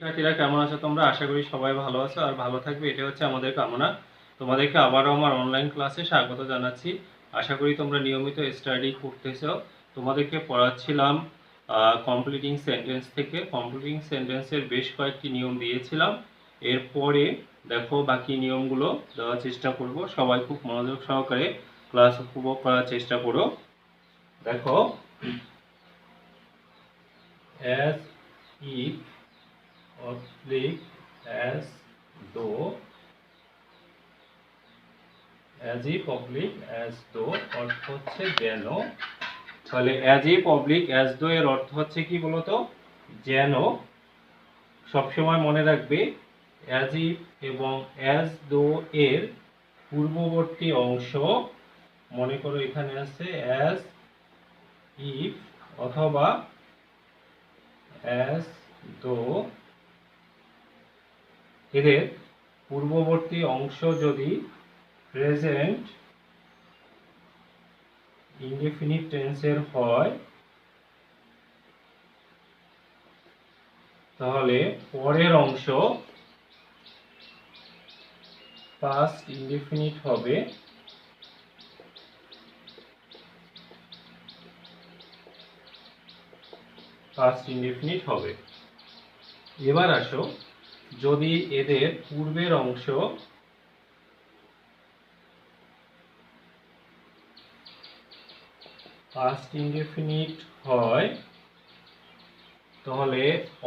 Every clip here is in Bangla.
শিক্ষার্থীরা কেমন আছো তোমরা? আশা করি সবাই ভালো আছো আর ভালো থাকবে, এটা হচ্ছে আমাদের কামনা। তোমাদেরকে আবারও আমার অনলাইন ক্লাসে স্বাগত জানাচ্ছি। আশা করি তোমরা নিয়মিত স্টাডি করতেছো। তোমাদেরকে পড়াচ্ছিলাম কমপ্লিটিং সেন্টেন্স থেকে। কমপ্লিটিং সেন্টেন্সের বেশ কয়েকটি নিয়ম দিয়েছিলাম। এরপরে দেখো বাকি নিয়মগুলো দেওয়ার চেষ্টা করব। সবাই খুব মনোযোগ সহকারে ক্লাস উপভোগ করার চেষ্টা করো। দেখো, as if, oblique, as though, as if, oblique, as though অর্থ হচ্ছে যেন। তাহলে as if, oblique, as though এর অর্থ হচ্ছে কি বলতো? যেন। সবসময় মনে রাখবে as if এবং as though এর পূর্ববর্তী অংশ, মনে করো এখানে আছে as if অথবা as though, এদের পূর্ববর্তী অংশ যদি প্রেজেন্ট ইনডেফিনিট টেন্সের হয় তাহলে পরের অংশ পাস্ট ইনডেফিনিট হবে। পাস্ট ইনডেফিনিট হবে। এবার আসো, যদি এদের পূর্বের অংশ পাস্ট ইনডেফিনিট হয় তাহলে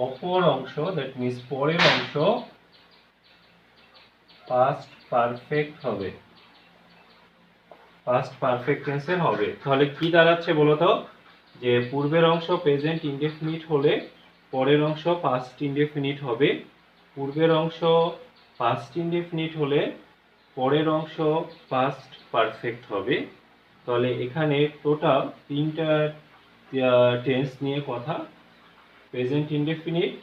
অপর অংশ, দ্যাট মিন্স পরের অংশ পাস্ট পারফেক্ট হবে। পাস্ট পারফেক্ট টেন্সের হবে। তাহলে কি দাঁড়াচ্ছে বলো তো? যে পূর্বের অংশ প্রেজেন্ট ইনডেফিনিট হলে পরের অংশ পাস্ট ইনডেফিনিট হবে। পূর্বের অংশ পাস্ট ইনডেফিনিট হলে পরের অংশ পাস্ট পারফেক্ট হবে। তাহলে এখানে টোটাল তিনটা টেন্স নিয়ে কথা: প্রেজেন্ট ইনডেফিনিট,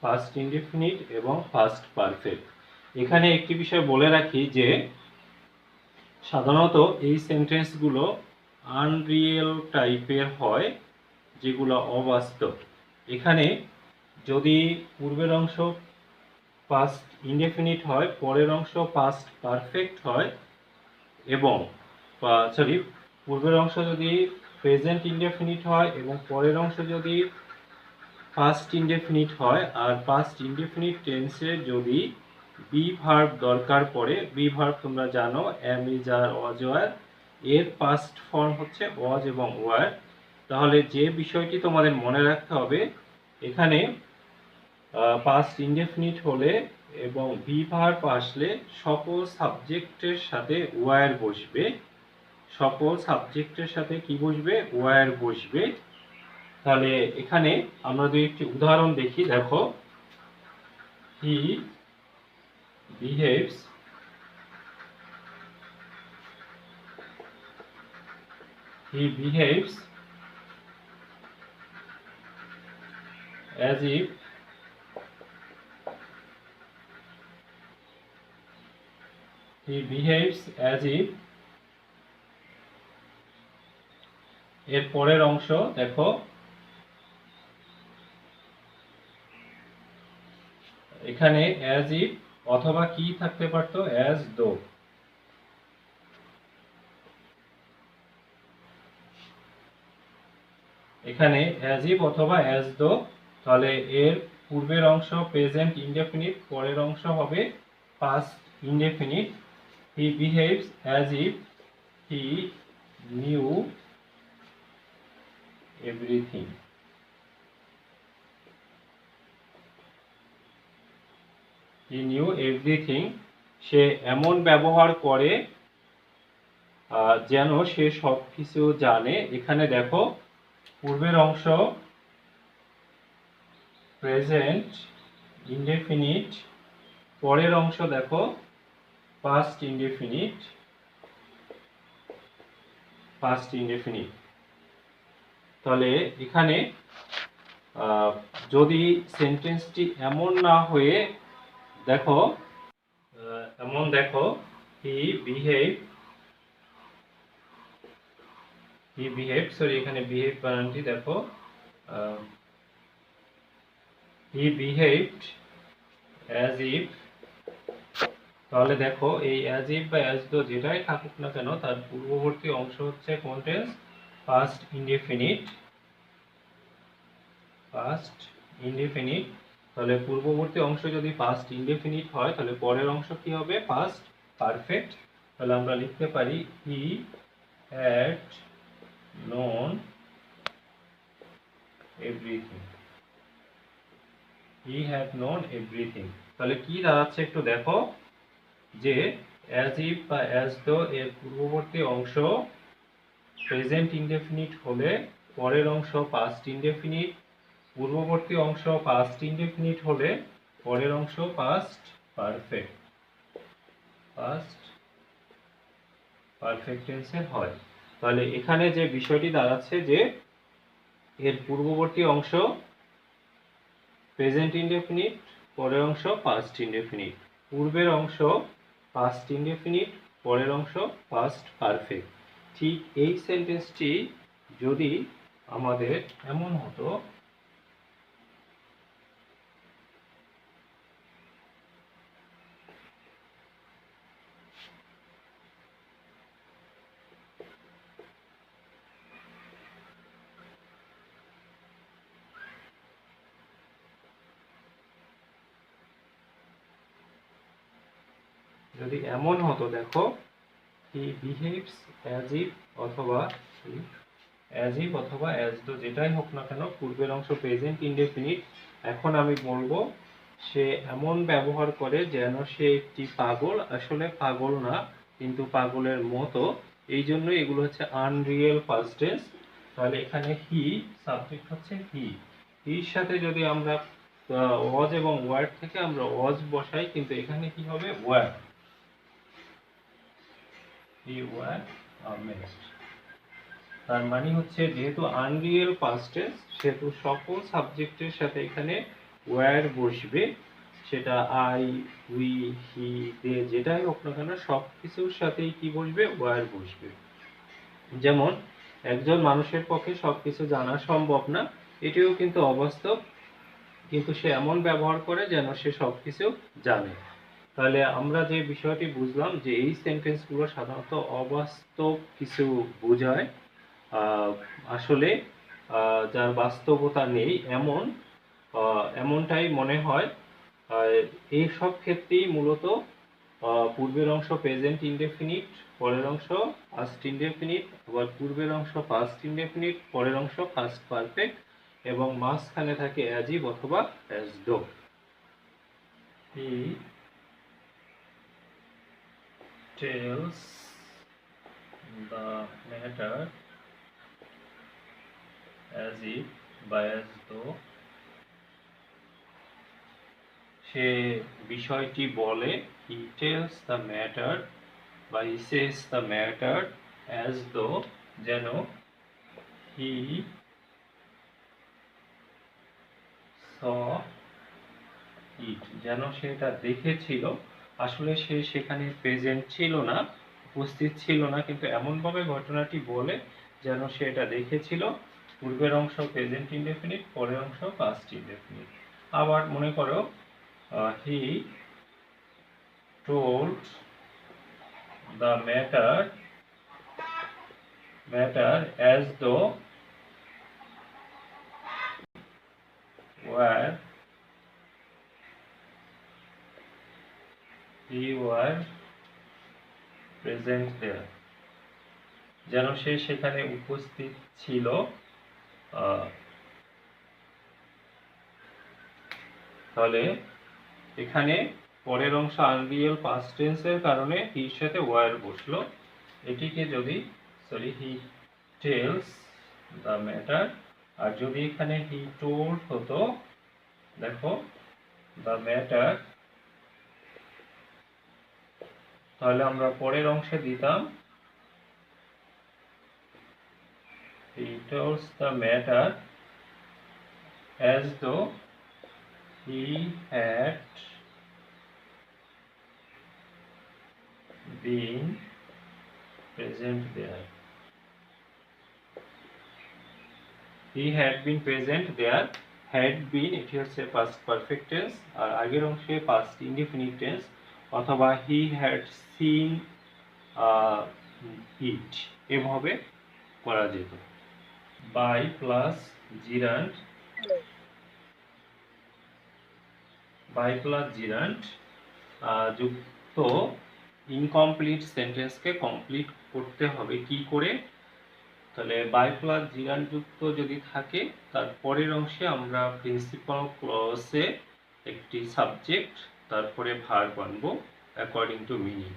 পাস্ট ইনডেফিনিট এবং পাস্ট পারফেক্ট। এখানে একটি বিষয় বলে রাখি যে সাধারণত এই সেন্টেন্সগুলো আনরিয়েল টাইপের হয়, যেগুলো অবাস্তব। এখানে যদি পূর্বের অংশ পাস্ট ইনডেফিনিট হয়, পরের অংশ পাস্ট পারফেক্ট হয়, এবং পূর্বের অংশ যদি প্রেজেন্ট ইনডেফিনিট হয় এবং পরের অংশ যদি পাস্ট ইনডেফিনিট হয়, আর পাস্ট ইনডেফিনিট টেন্সে যদি বি ভার্ব দরকার পড়ে, বি ভার্ব তোমরা জানো am, is, are, was, were, এর পাস্ট ফর্ম হচ্ছে ওয়াজ এবং ওয়ার। তাহলে যে বিষয়টি তোমাদের মনে রাখতে হবে, এখানে পাস্ট ইনডেফিনিট হলে এবং বি ভার্ব আসলে সকল সাবজেক্টের সাথে ওয়ার বসবে। সকল সাবজেক্টের সাথে কি বসবে? ওয়ার বসবে। তাহলে এখানে আমরা যদি একটি উদাহরণ দেখি, দেখো, হি behaves, he behaves as if এর পরের অংশ দেখো, এখানে as if অথবা কি থাকতে পারতো? as though। এখানে as if অথবা as though। তাহলে এর পূর্বের অংশ প্রেজেন্ট ইনডেফিনিট, পরের অংশ হবে past indefinite. he behaves as if he knew everything। he knew everything, সে এমন ব্যবহার করে যেন সে সবকিছু জানে। এখানে দেখো, পূর্বের অংশ প্রেজেন্ট ইনডেফিনিট, পরের অংশ দেখো পাস্ট ইনডেফিনিট। তাহলে এখানে যদি সেন্টেন্সটি এমন না হয়ে দেখো, হি বিহেভ, সরি এখানে বিহেভ বানানটি দেখো, he behaved অ্যাজ ইফ, তাহলে দেখো এই অ্যাজ ইফ বা অ্যাজ দো যেটাই থাকুক না কেন তার পূর্ববর্তী অংশ হচ্ছে কোন tense? Past indefinite. Past indefinite. তাহলে পূর্ববর্তী অংশ যদি পাস্ট ইনডেফিনিট হয় তাহলে পরের অংশ কি হবে? Past perfect. তাহলে আমরা লিখতে পারি he had known everything. He had known everything. তাহলে কি দাঁড়াচ্ছে একটু দেখো, যে অ্যাজ ইফ বা অ্যাজ দো এর পূর্ববর্তী অংশ প্রেজেন্ট ইনডেফিনিট হলে পরের অংশ পাস্ট ইনডেফিনিট, পূর্ববর্তী অংশ পাস্ট ইনডেফিনিট হলে পরের অংশ পাস্ট পারফেক্ট। পাস্ট পারফেক্ট টেন্সে হয়। তাহলে এখানে যে বিষয়টি দাঁড়াচ্ছে যে এর পূর্ববর্তী অংশ প্রেজেন্ট ইনডেফিনিট, পরের অংশ পাস্ট ইনডেফিনিট, পূর্বের অংশ পাস্ট ইনডেফিনিট, পরের অংশ পাস্ট পারফেক্ট। ঠিক এই সেন্টেন্সটি যদি আমাদের এমন হতো, যদি এমন হতো দেখো, হি বিহেভস অ্যাজ ইফ অথবা অ্যাজ ইফ অথবা অ্যাজ দো যেটাই হোক না কেন পূর্বের অংশ প্রেজেন্ট ইনডেফিনিট, এখন আমি বলবো সে এমন ব্যবহার করে যেন সে একটি পাগল, আসলে পাগল না কিন্তু পাগলের মতো, এই জন্য এগুলো হচ্ছে আনরিয়েল পাস্ট টেন্স। তাহলে এখানে হি সাবজেক্ট হচ্ছে হি, হির সাথে যদি আমরা ওয়াজ এবং ওয়ার্ড থেকে আমরা ওয়াজ বসাই কিন্তু এখানে কি হবে? ওয়ার। হি ওয়ার আমেজড। তার মানে হচ্ছে যেহেতু আনরিয়েল পাস্ট টেন্স সেহেতু সকল সাবজেক্টের সাথে এখানে ওয়্যার বসবে, সেটা আই, উই, হি, দে যেটাই হোক না কেন সব কিছুর সাথেই কি বসবে? ওয়্যার বসবে। যেমন একজন মানুষের পক্ষে সবকিছু জানা সম্ভব না, এটিও কিন্তু অবাস্তব, কিন্তু সে এমন ব্যবহার করে যেন সে সবকিছু জানে। তাহলে আমরা যে বিষয়টি বুঝলাম যে এই সেন্টেন্সগুলো সাধারণত অবাস্তব কিছু বোঝায়, আসলে যার বাস্তবতা নেই এমন, এমনটাই মনে হয়। এই সব ক্ষেত্রেই মূলত পূর্বের অংশ প্রেজেন্ট ইনডেফিনিট, পরের অংশ পাস্ট ইনডেফিনিট, আবার পূর্বের অংশ পাস্ট ইনডেফিনিট, পরের অংশ পাস্ট পারফেক্ট, এবং মাঝখানে থাকে অ্যাজ ইফ অথবা as though. He tells the matter as if বা as though, সে বিষয়টি বলে, he tells the matter বা he says the matter as though যেন he saw it, যেন সে এটা দেখেছিল, আসলে সে সেখানে প্রেজেন্ট ছিল না, উপস্থিত ছিল না, কিন্তু এমনভাবে ঘটনাটি বলে যেন সে এটা দেখেছিল। পূর্বের অংশ প্রেজেন্ট ইনডেফিনিট, পরের অংশ পাস্ট ইনডেফিনিট। আবার মনে করো he told the matter as though were he were present there, যেন সে সেখানে উপস্থিত ছিল। তাহলে এখানে পরের অংশ আনরিয়েল পাস্ট টেন্সের কারণে হির সাথে ওয়ার বসলো, এটিকে যদি হি টেলস দ্য ম্যাটার, আর যদি এখানে হি টোল্ড হতো, দেখো দ্য ম্যাটার, তাহলে আমরা পরের অংশে দিতাম he tells the matter as though he had been present there. He had been present there. Had been, এটি হচ্ছে পাস্ট পারফেক্ট টেন্স, আর আগের অংশে পাস্ট ইনডিফিনিট টেন্স, অথবা হি হ্যাড সিন ইট, এভাবে করা যেত। By plus gerund, by plus gerund যুক্ত ইনকমপ্লিট সেন্টেন্সকে কমপ্লিট করতে হবে কি করে? তাহলে বাই প্লাস জিরান্ড যুক্ত যদি থাকে, তার পরের অংশে আমরা প্রিন্সিপাল ক্লজে একটি সাবজেক্ট তারপরে ভার্ব আনবো অ্যাকর্ডিং টু মিনিং।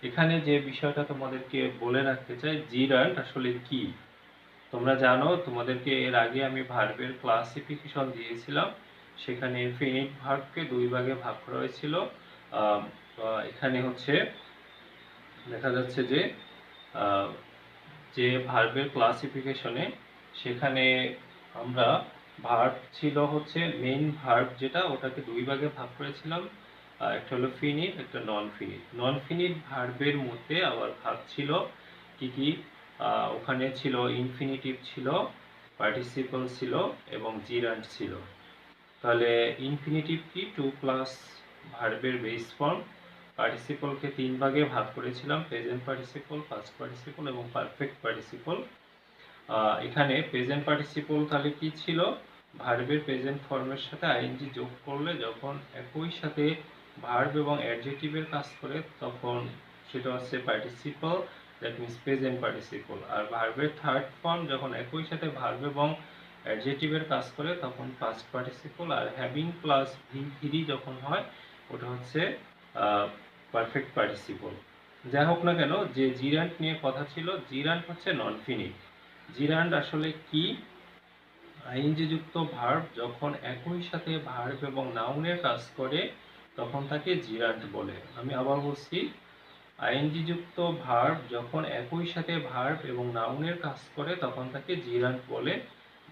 এখানে যে বিষয়টা তোমাদেরকে বলে রাখতে চাই, জিরান্ড আসলে কি? তোমরা জানো, তোমাদেরকে এর আগে আমি ভার্বের ক্লাসিফিকেশন দিয়েছিলাম, সেখানে ফিনিট ভার্বকে দুই ভাগে ভাগ করা হয়েছিল। এখানে হচ্ছে দেখা যাচ্ছে যে যে ভার্বের ক্লাসিফিকেশনে সেখানে আমরা ভার্ব ছিল হচ্ছে মেইন ভার্ব, যেটা ওটাকে দুই ভাগে ভাগ করেছিলাম, একটা হলো ফিনিট, একটা নন ফিনিট। নন ফিনিট ভার্বের মধ্যে আবার ভাগ ছিল কি কি? ওখানে ছিল ইনফিনিটিভ ছিল, পার্টিসিপল ছিল এবং জিরান্ড ছিল। তাহলে ইনফিনিটিভ কি? টু প্লাস ভার্বের বেস ফর্ম। পার্টিসিপলকে তিন ভাগে ভাগ করেছিলাম, প্রেজেন্ট পার্টিসিপল, পাস্ট পার্টিসিপল এবং পারফেক্ট পার্টিসিপল। এখানে প্রেজেন্ট পার্টিসিপল তাহলে কি ছিল? ভার্বের প্রেজেন্ট ফর্মের সাথে আইএনজি যোগ করলে যখন একই সাথে ভার্ব এবং অ্যাডজেক্টিভের কাজ করে তখন সেটা হচ্ছে participle, that means present participle. আর ভার্বের থার্ড ফর্ম যখন একই সাথে ভার্ব এবং অ্যাডজেক্টিভের কাজ করে তখন past participle. Are having plus V যখন হয় ওটা হচ্ছে পারফেক্ট পার্টিসিপল। যাই হোক না কেন, যে জিরান্ড নিয়ে কথা ছিল, জিরান্ড হচ্ছে নন ফিনিট। জিরান্ড আসলে কি? আইএনজি যুক্ত ভার্ব যখন একই সাথে ভার্ব এবং নাউনের কাজ করে তখন তাকে জিরান্ড বলে। আমি আবার বলছি, আইএনজি যুক্ত ভার্ব যখন একই সাথে ভার্ব এবং নাউনের কাজ করে তখন তাকে জিরান্ড বলে।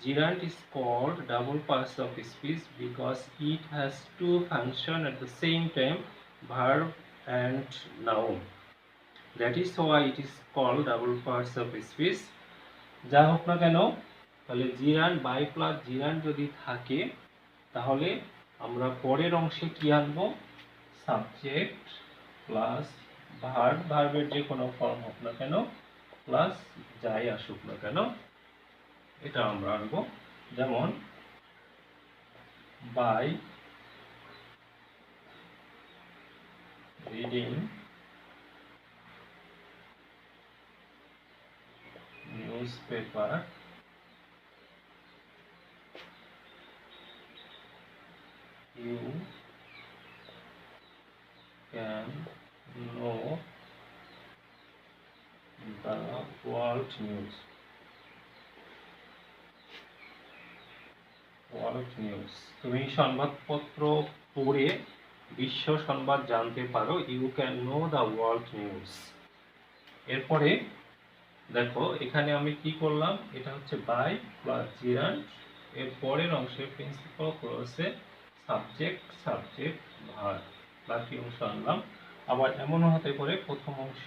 Gerund is called double parts of speech because it has two functions at the same time, verb and noun. That is why it is called double parts of speech. যা হোক না কেন, তাহলে জিরান্ড বাই প্লাস জিরান্ড যদি থাকে তাহলে আমরা পরের অংশে কি আনবো? সাবজেক্ট প্লাস ভার্ব, ভার্বের যে কোনো ফর্ম হোক না কেন, প্লাস যাই আসুক না কেন এটা আমরা আনবো। যেমন by reading newspaper you can know the world news. World news, তুমি সংবাদপত্র পড়ে বিশ্ব সংবাদ জানতে পারো, you can know the world news. এরপরে দেখো এখানে আমি কি করলাম, এটা হচ্ছে বাই প্লাস জিরান্ড, এর পরের অংশে প্রিন্সিপাল ক্লজে সাবজেক্ট সাবজেক্ট ভার্ব, বাকি অংশ আনলাম। আবার এমনও হতে পারে প্রথম অংশ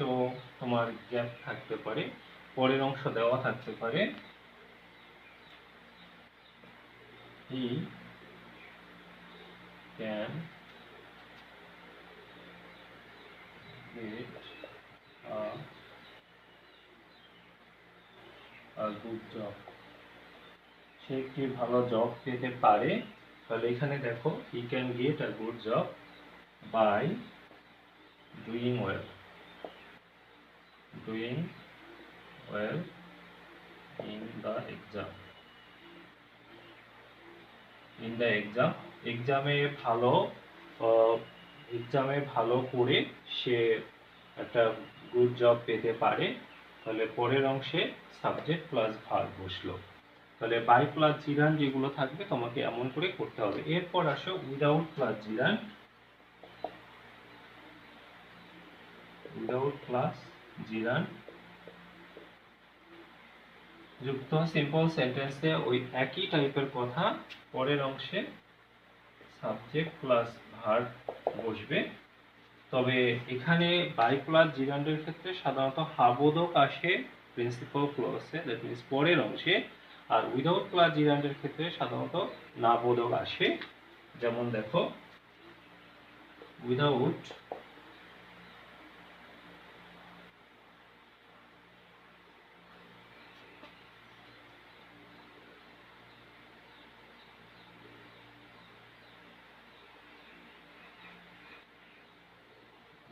তোমার গ্যাপ থাকতে পারে, পরের অংশ দেওয়া থাকতে পারে। He can get a good job. সে একটি ভালো জব পেতে পারে। তাহলে এখানে দেখো he can get a good job by doing well. Doing well in the exam. In the exam, এক্সামে ভালো করে সে একটা গুড জব পেতে পারে। তাহলে পরের অংশে সাবজেক্ট প্লাস ভার্ব বসলো। তাহলে বাই প্লাস জিরান্ড যেগুলো থাকবে তোমাকে এমন করে করতে হবে। এরপর আসো without plus gerund. Without plus gerund যুক্ত সিম্পল সেন্টেন্সে ওই একই টাইপের কথা, পরের অংশে সাবজেক্ট প্লাস ভার্ব বসবে। তবে এখানে বাই প্লাস জিরান্ডের ক্ষেত্রে সাধারণত হাবোধক আসে প্রিন্সিপাল ক্লজে, দ্যাট মিনস পরের অংশে। আর উইদাউট প্লাস জিরান্ডের ক্ষেত্রে সাধারণত না বোধক আসে। যেমন দেখো, without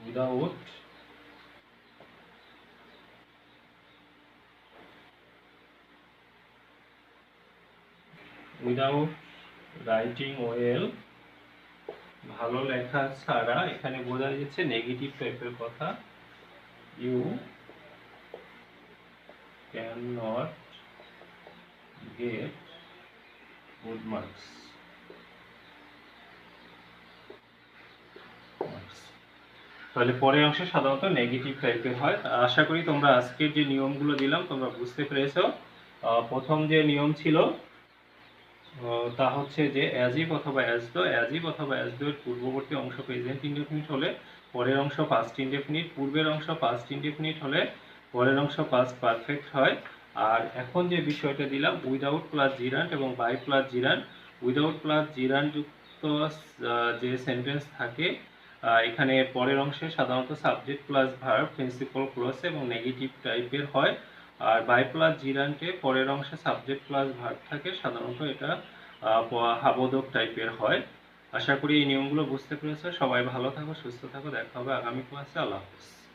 without without writing well, ভালো লেখা ছাড়া, এখানে বোঝা যাচ্ছে নেগেটিভ টাইপের কথা। You can not get good marks. তাহলে পরের অংশে সাধারণত নেগেটিভ টাইপের হয়। আশা করি তোমরা আজকের যে নিয়মগুলো দিলাম তোমরা বুঝতে পেরেছো। প্রথম যে নিয়ম ছিল তা হচ্ছে যে অ্যাজ ইফ অথবা অ্যাজ দো, অ্যাজ ইফ অথবা অ্যাজ দো এর পূর্ববর্তী অংশ প্রেজেন্ট ইনডেফিনিট হলে পরের অংশ পাস্ট ইনডেফিনিট, পূর্বের অংশ পাস্ট ইনডেফিনিট হলে পরের অংশ পাস্ট পারফেক্ট হয়। আর এখন যে বিষয়টা দিলাম উইদাউট প্লাস জিরান্ড এবং by plus gerund, without plus gerund যুক্ত যে সেন্টেন্স থাকে এখানে পরের অংশে সাধারণত subject plus verb principal clause এবং নেগেটিভ টাইপের হয়। আর বাই প্লাস জিরান্টে পরের অংশে সাবজেক্ট প্লাস ভার্ব থাকে, সাধারণত এটা হাবোধক টাইপের হয়। আশা করি এই নিয়মগুলো বুঝতে পেরেছো। সবাই ভালো থাকো, সুস্থ থাকো, দেখা হবে আগামী ক্লাসে। আল্লাহ হাফেজ।